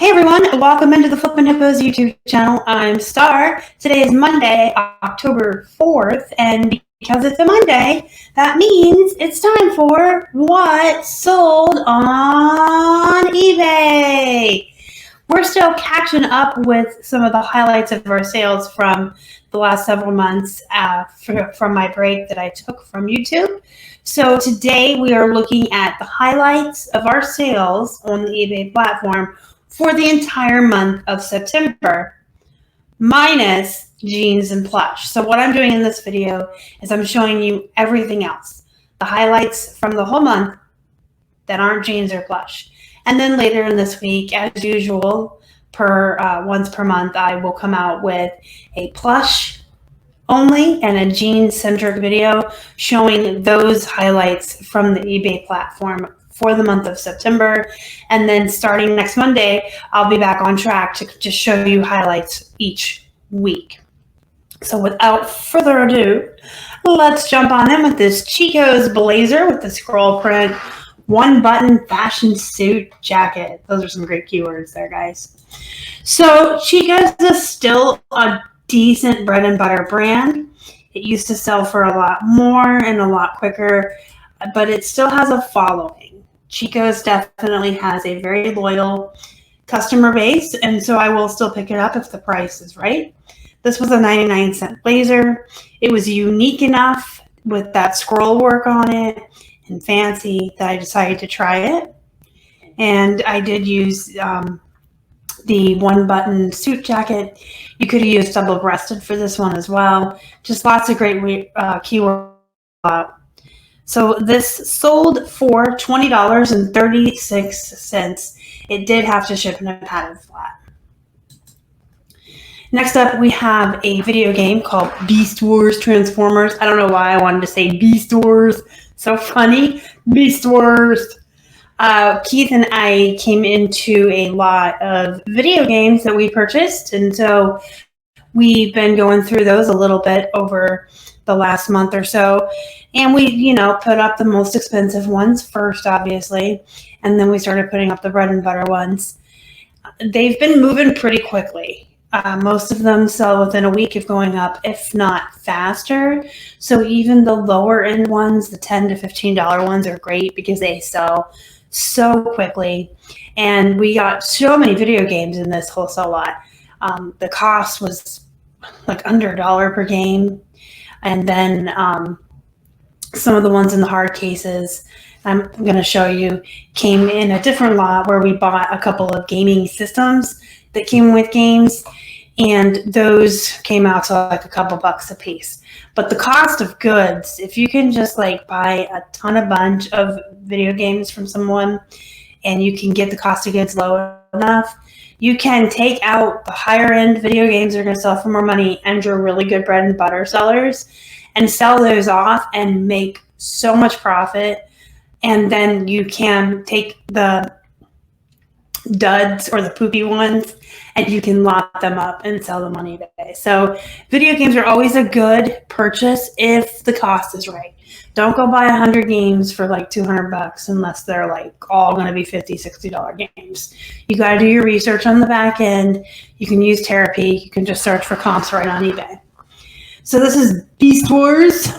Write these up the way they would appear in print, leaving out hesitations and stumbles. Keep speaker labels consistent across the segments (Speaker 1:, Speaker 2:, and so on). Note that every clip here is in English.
Speaker 1: Hey everyone, welcome into the Flippin' Hippos YouTube channel. I'm Star. Today is Monday, October 4th, and because it's a Monday, that means it's time for What Sold on eBay. We're still catching up with some of the highlights of our sales from the last several months from my break that I took from YouTube. So today we are looking at the highlights of our sales on the eBay platform for the entire month of September, minus jeans and plush. So what I'm doing in this video is I'm showing you everything else, the highlights from the whole month that aren't jeans or plush. And then later in this week, as usual, once per month, I will come out with a plush only and a jeans-centric video showing those highlights from the eBay platform for the month of September. And then starting next Monday, I'll be back on track to just show you highlights each week. So without further ado, let's jump on in with this Chico's blazer with the scroll print, one-button fashion suit jacket. Those are some great keywords there, guys. So Chico's is still a decent bread and butter brand. It used to sell for a lot more and a lot quicker, but it still has a following. Chico's definitely has a very loyal customer base, and so I will still pick it up if the price is right. This was a 99-cent blazer. It was unique enough with that scroll work on it and fancy that I decided to try it. And I did use the one-button suit jacket. You could have used double-breasted for this one as well. Just lots of great keywords. So this sold for $20.36. It did have to ship in a padded flat. Next up, we have a video game called Beast Wars Transformers. I don't know why I wanted to say Beast Wars. So funny. Beast Wars. Keith and I came into a lot of video games that we purchased, and so we've been going through those a little bit over the last month or so, and we, put up the most expensive ones first, obviously, and then we started putting up the bread and butter ones. They've been moving pretty quickly. Most of them sell within a week of going up, if not faster. So even the lower end ones, the $10 to $15 ones, are great because they sell so quickly. And we got so many video games in this wholesale lot. The cost was like under $1 per game. And then some of the ones in the hard cases I'm going to show you came in a different lot where we bought a couple of gaming systems that came with games, and those came out to like a couple bucks a piece. But the cost of goods, if you can just like buy a bunch of video games from someone and you can get the cost of goods low enough, you can take out the higher end video games that are going to sell for more money and your really good bread and butter sellers and sell those off and make so much profit. And then you can take the duds or the poopy ones and you can lock them up and sell them on eBay. So video games are always a good purchase if the cost is right. Don't go buy 100 games for like 200 bucks unless they're like all going to be $50, $60 games. You got to do your research on the back end. You can use therapy. You can just search for comps right on eBay. So this is Beast Wars.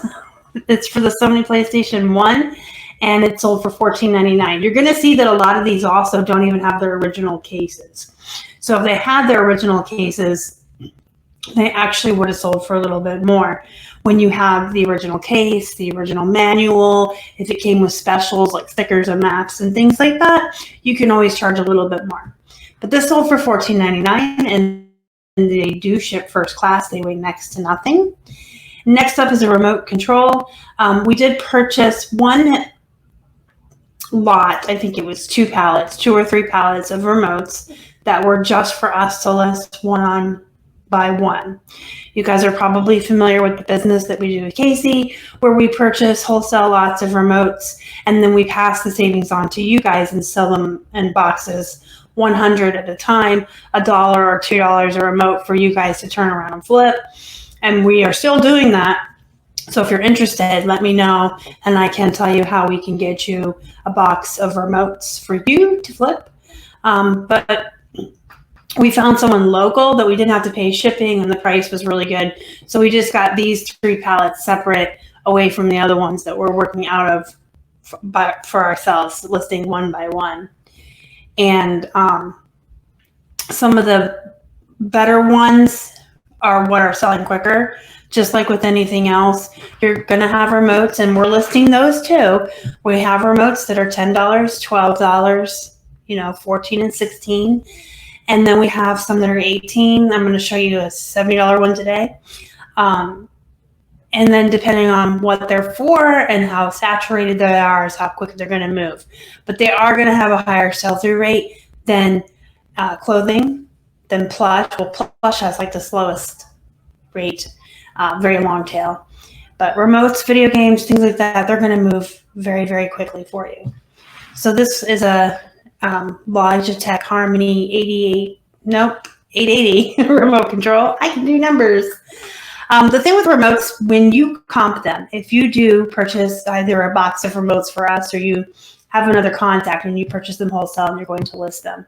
Speaker 1: It's for the Sony PlayStation 1, and it sold for $14.99. You're going to see that a lot of these also don't even have their original cases. So if they had their original cases, they actually would have sold for a little bit more. When you have the original case, the original manual, if it came with specials like stickers and maps and things like that, you can always charge a little bit more. But this sold for $14.99, and they do ship first class. They weigh next to nothing. Next up is a remote control. We did purchase one lot, I think it was 2 or 3 pallets of remotes that were just for us to list one by one. You guys are probably familiar with the business that we do with Casey, where we purchase wholesale lots of remotes and then we pass the savings on to you guys and sell them in boxes, 100 at a time, $1 or $2 a remote for you guys to turn around and flip. And we are still doing that. So if you're interested, let me know and I can tell you how we can get you a box of remotes for you to flip. But we found someone local that we didn't have to pay shipping, and the price was really good. So we just got these 3 pallets separate away from the other ones that we're working out of for ourselves, listing one by one. And some of the better ones are what are selling quicker. Just like with anything else, you're going to have remotes, and we're listing those too. We have remotes that are $10, $12, $14 and $16. And then we have some that are $18. I'm going to show you a $70 one today. And then depending on what they're for and how saturated they are is how quick they're going to move. But they are going to have a higher sell-through rate than clothing, than Plush. Well, Plush has like the slowest rate, very long tail. But remotes, video games, things like that, they're going to move very, very quickly for you. So this is a Logitech Harmony 880 remote control. I can do numbers. The thing with remotes, when you comp them, if you do purchase either a box of remotes for us or you have another contact and you purchase them wholesale and you're going to list them,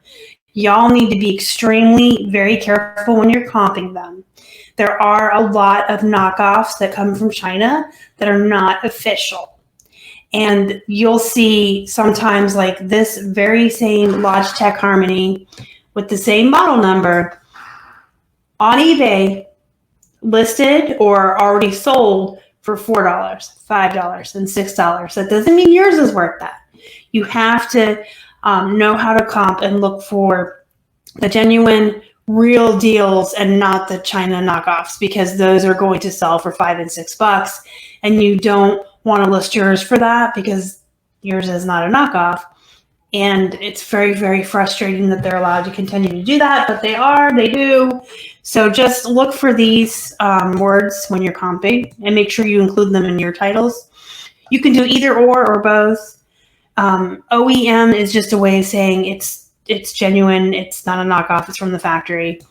Speaker 1: y'all need to be extremely very careful when you're comping them. There are a lot of knockoffs that come from China that are not official. And you'll see sometimes like this very same Logitech Harmony with the same model number on eBay listed or already sold for $4, $5, and $6. That doesn't mean yours is worth that. You have to know how to comp and look for the genuine real deals and not the China knockoffs, because those are going to sell for $5 and $6, and you don't want to list yours for that because yours is not a knockoff. And it's very, very frustrating that they're allowed to continue to do that, but they do. So just look for these words when you're comping and make sure you include them in your titles. You can do either or both. OEM is just a way of saying it's genuine. It's not a knockoff. It's from the factory.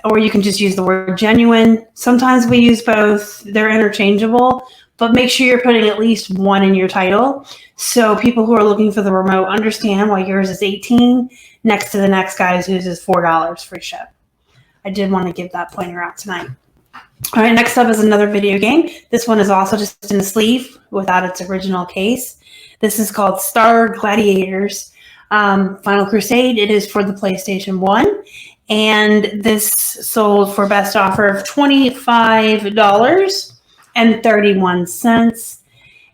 Speaker 1: Or you can just use the word genuine. Sometimes we use both. They're interchangeable, but make sure you're putting at least one in your title so people who are looking for the remote understand why yours is $18 next to the next guy's whose is $4 free ship. I did want to give that pointer out tonight. All right, next up is another video game. This one is also just in a sleeve without its original case. This is called Star Gladiators Final Crusade. It is for the PlayStation 1. And this sold for best offer of $25.31.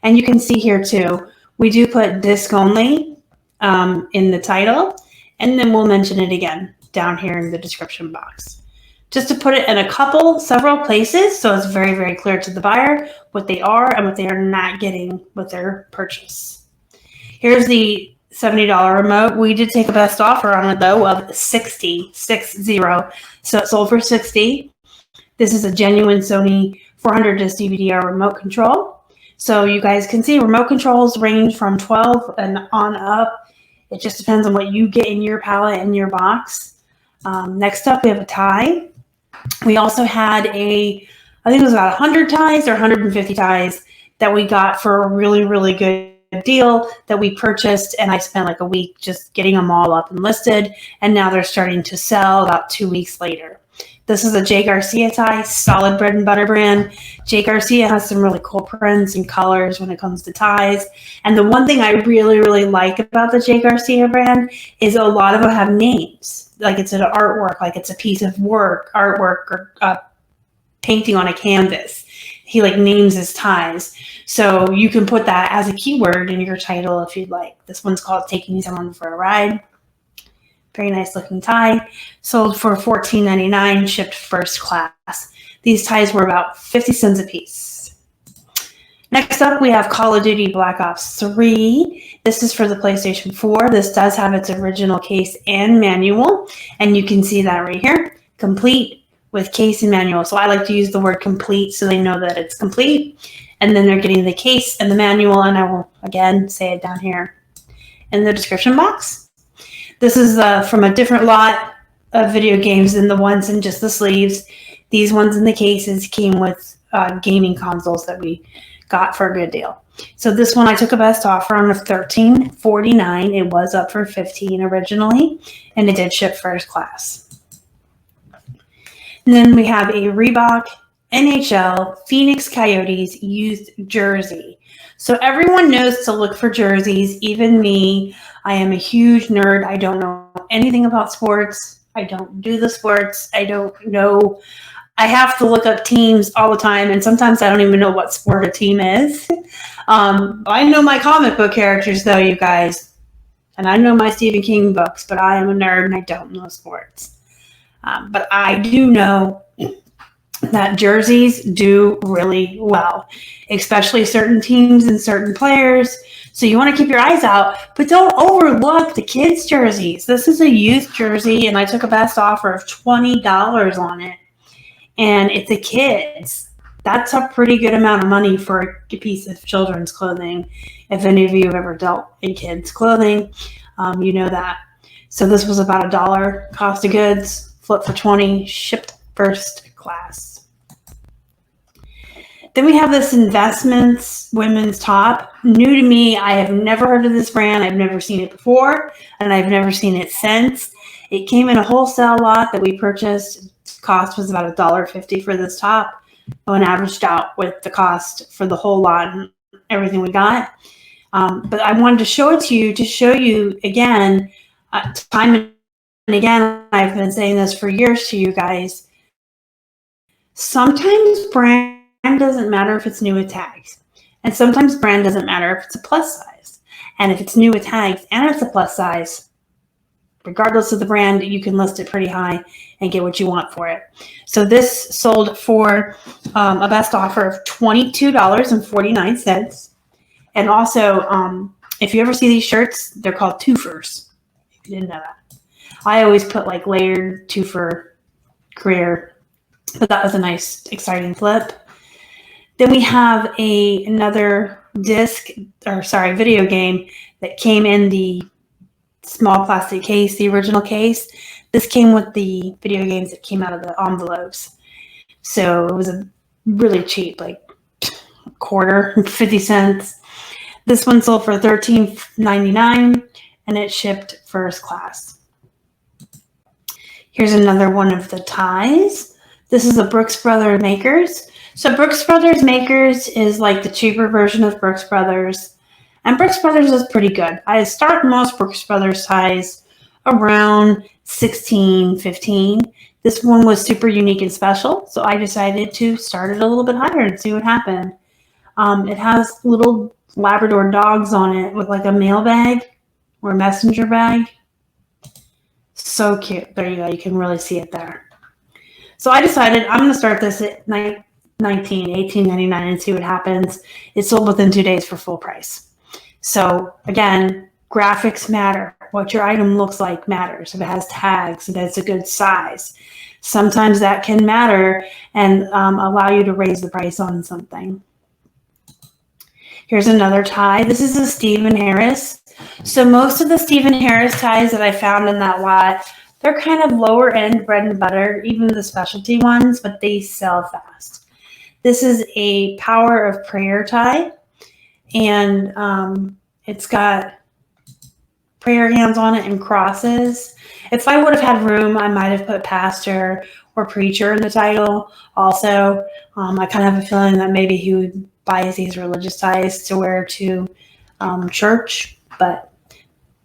Speaker 1: And you can see here too, we do put disc only in the title, and then we'll mention it again down here in the description box. Just to put it in several places so it's very, very clear to the buyer what they are and what they are not getting with their purchase. Here's the $70 remote. We did take a best offer on it though of $60. So it sold for $60. This is a genuine Sony 400 disc DVD remote control. So you guys can see remote controls range from 12 and on up. It just depends on what you get in your pallet and your box. Next up, we have a tie. We also had I think it was about 100 ties or 150 ties that we got for a really, really good deal that we purchased, and I spent like a week just getting them all up and listed, and now they're starting to sell about 2 weeks later. This is a J. Garcia tie, solid bread and butter brand. J. Garcia has some really cool prints and colors when it comes to ties. And the one thing I really, really like about the J. Garcia brand is a lot of them have names. Like it's an artwork, like it's a piece of artwork or painting on a canvas. He like names his ties. So you can put that as a keyword in your title if you'd like. This one's called Taking Someone for a Ride. Very nice looking tie. Sold for $14.99, shipped first class. These ties were about 50 cents a piece. Next up, we have Call of Duty Black Ops 3. This is for the PlayStation 4. This does have its original case and manual, and you can see that right here. Complete with case and manual. So I like to use the word complete so they know that it's complete. And then they're getting the case and the manual, and I will, again, say it down here in the description box. This is from a different lot of video games than the ones in just the sleeves. These ones in the cases came with gaming consoles that we got for a good deal. So this one I took a best offer on of $13.49. It was up for $15 originally, and it did ship first class. And then we have a Reebok NHL Phoenix Coyotes youth jersey. So everyone knows to look for jerseys, even me. I am a huge nerd. I don't know anything about sports. I don't do the sports. I don't know. I have to look up teams all the time, and sometimes I don't even know what sport a team is. I know my comic book characters, though, you guys. And I know my Stephen King books, but I am a nerd and I don't know sports. But I do know that jerseys do really well, especially certain teams and certain players. So you want to keep your eyes out, but don't overlook the kids' jerseys. This is a youth jersey, and I took a best offer of $20 on it. And it's a kids. That's a pretty good amount of money for a piece of children's clothing. If any of you have ever dealt in kids' clothing, you know that. So this was about $1 cost of goods, flip for 20, shipped first class. Then we have this Investments women's top. New to me. I have never heard of this brand. I've never seen it before, and I've never seen it since. It came in a wholesale lot that we purchased. Cost was about $1.50 for this top, and averaged out with the cost for the whole lot and everything we got. But I wanted to show it to show you again, time and again, I've been saying this for years to you guys. Sometimes brand doesn't matter if it's new with tags, and sometimes brand doesn't matter if it's a plus size. And if it's new with tags and it's a plus size, regardless of the brand, you can list it pretty high and get what you want for it. So this sold for a best offer of $22.49. And also, if you ever see these shirts, they're called twofers. If you didn't know that. I always put like layered twofer career, but that was a nice, exciting flip. Then we have another video game that came in the small plastic case, the original case. This came with the video games that came out of the envelopes. So it was really cheap, like a quarter, 50 cents. This one sold for $13.99 and it shipped first class. Here's another one of the ties. This is a Brooks Brothers Makers. So Brooks Brothers Makers is like the cheaper version of Brooks Brothers. And Brooks Brothers is pretty good. I start most Brooks Brothers ties around $16, $15. This one was super unique and special, so I decided to start it a little bit higher and see what happened. It has little Labrador dogs on it with like a mail bag or messenger bag. So cute. There you go. You can really see it there. So I decided I'm going to start this at $18.99 and see what happens. It sold within 2 days for full price. So again, graphics matter. What your item looks like matters. If it has tags, if it's a good size. Sometimes that can matter and allow you to raise the price on something. Here's another tie. This is a Stephen Harris. So most of the Stephen Harris ties that I found in that lot, they're kind of lower end bread and butter, even the specialty ones, but they sell fast. This is a Power of Prayer tie, and it's got prayer hands on it and crosses. If I would have had room, I might have put pastor or preacher in the title also. I kind of have a feeling that maybe he would buy these religious ties to wear to church, but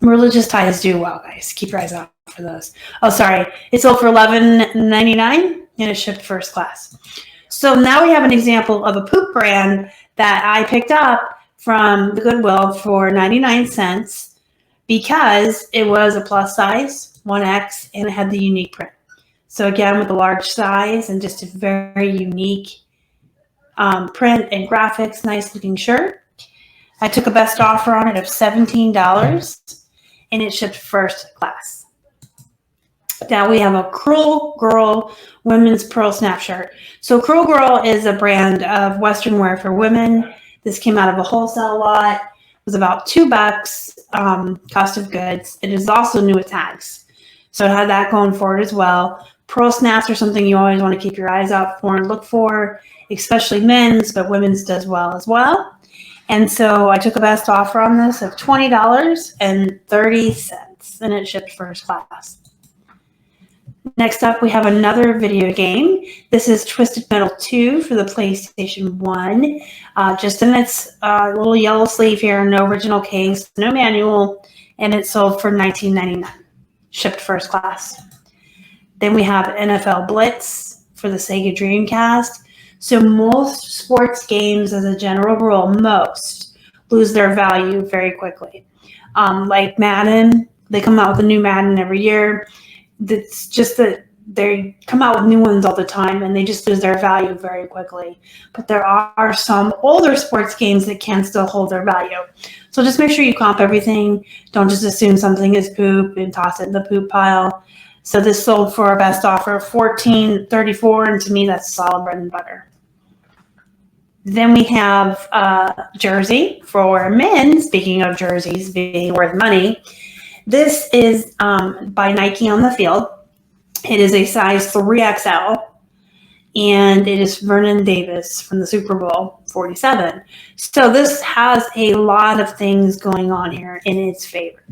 Speaker 1: religious ties do well, guys. Keep your eyes out for those. Oh, sorry. It sold for $11.99 and it shipped first class. So now we have an example of a poop brand that I picked up from the Goodwill for 99 cents because it was a plus size, 1X, and it had the unique print. So again, with a large size and just a very unique print and graphics, nice looking shirt. I took a best offer on it of $17 and it shipped first class. Now we have a Cruel Girl women's pearl snap shirt. So Cruel Girl is a brand of Western wear for women. This came out of a wholesale lot. It was about $2 cost of goods. It is also new with tags. So it had that going for it as well. Pearl snaps are something you always want to keep your eyes out for and look for, especially men's, but women's does well as well. And so I took a best offer on this of $20.30 and it shipped first class. Next up, we have another video game. This is Twisted Metal 2 for the PlayStation 1. Just in its little yellow sleeve here, no original case, no manual, and it sold for $19.99, shipped first class. Then we have NFL Blitz for the Sega Dreamcast. So most sports games, as a general rule, most lose their value very quickly. Like Madden, they come out with a new Madden every year. It's just that they come out with new ones all the time and they just lose their value very quickly. But there are some older sports games that can still hold their value. So just make sure you comp everything. Don't just assume something is poop and toss it in the poop pile. So this sold for our best offer, $14.34, and to me that's solid bread and butter. Then we have jersey for men. Speaking of jerseys being worth money, this is by Nike on the Field. It is a size 3XL, and it is Vernon Davis from the Super Bowl 47. So this has a lot of things going on here in its favor.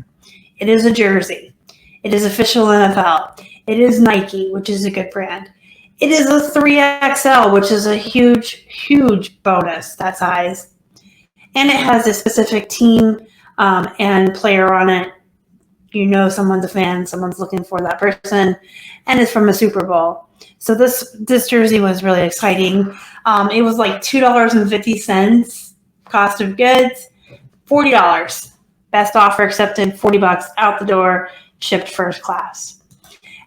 Speaker 1: It is a jersey. It is official NFL. It is Nike, which is a good brand. It is a 3XL, which is a huge, huge bonus, that size. And it has a specific team and player on it. You know someone's a fan, someone's looking for that person, and it's from a Super Bowl. So this jersey was really exciting. It was like $2.50 cost of goods, $40. Best offer accepted, $40 out the door, shipped first class.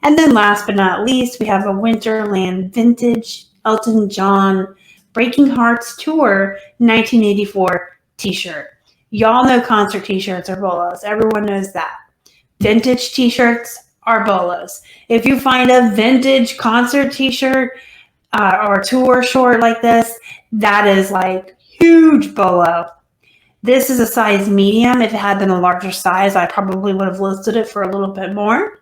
Speaker 1: And then last but not least, we have a Winterland Vintage Elton John Breaking Hearts Tour 1984 t-shirt. Y'all know concert t-shirts are bolos. Everyone knows that. Vintage t-shirts are bolos. If you find a vintage concert t-shirt or tour short like this, that is like huge bolo. This is a size medium. If it had been a larger size, I probably would have listed it for a little bit more.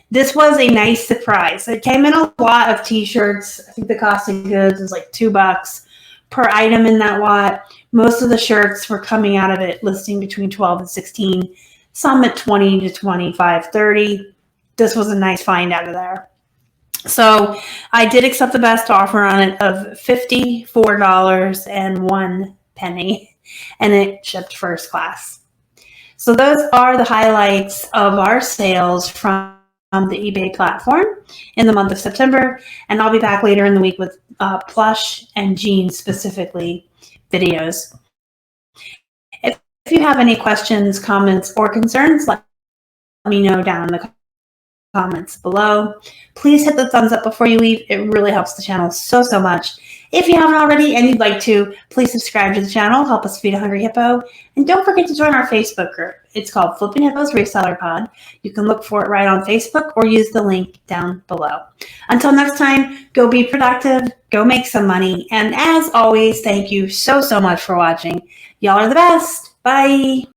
Speaker 1: This was a nice surprise. It came in a lot of t-shirts. I think the cost of goods was like $2 per item in that lot. Most of the shirts were coming out of it listing between 12 and 16, some at 20 to 25, 30. This was a nice find out of there. So I did accept the best offer on it of $54.01, and it shipped first class. So those are the highlights of our sales from the eBay platform in the month of September, and I'll be back later in the week with plush and jeans specifically videos. If you have any questions, comments, or concerns, let me know down in the comments below. Please hit the thumbs up before you leave. It really helps the channel so much. If you haven't already and you'd like to, please subscribe to the channel. Help us feed a hungry hippo. And don't forget to join our Facebook group. It's called Flippin' Hippos Reseller Pod. You can look for it right on Facebook or use the link down below. Until next time, go be productive, go make some money. And as always, thank you so much for watching. Y'all are the best. Bye.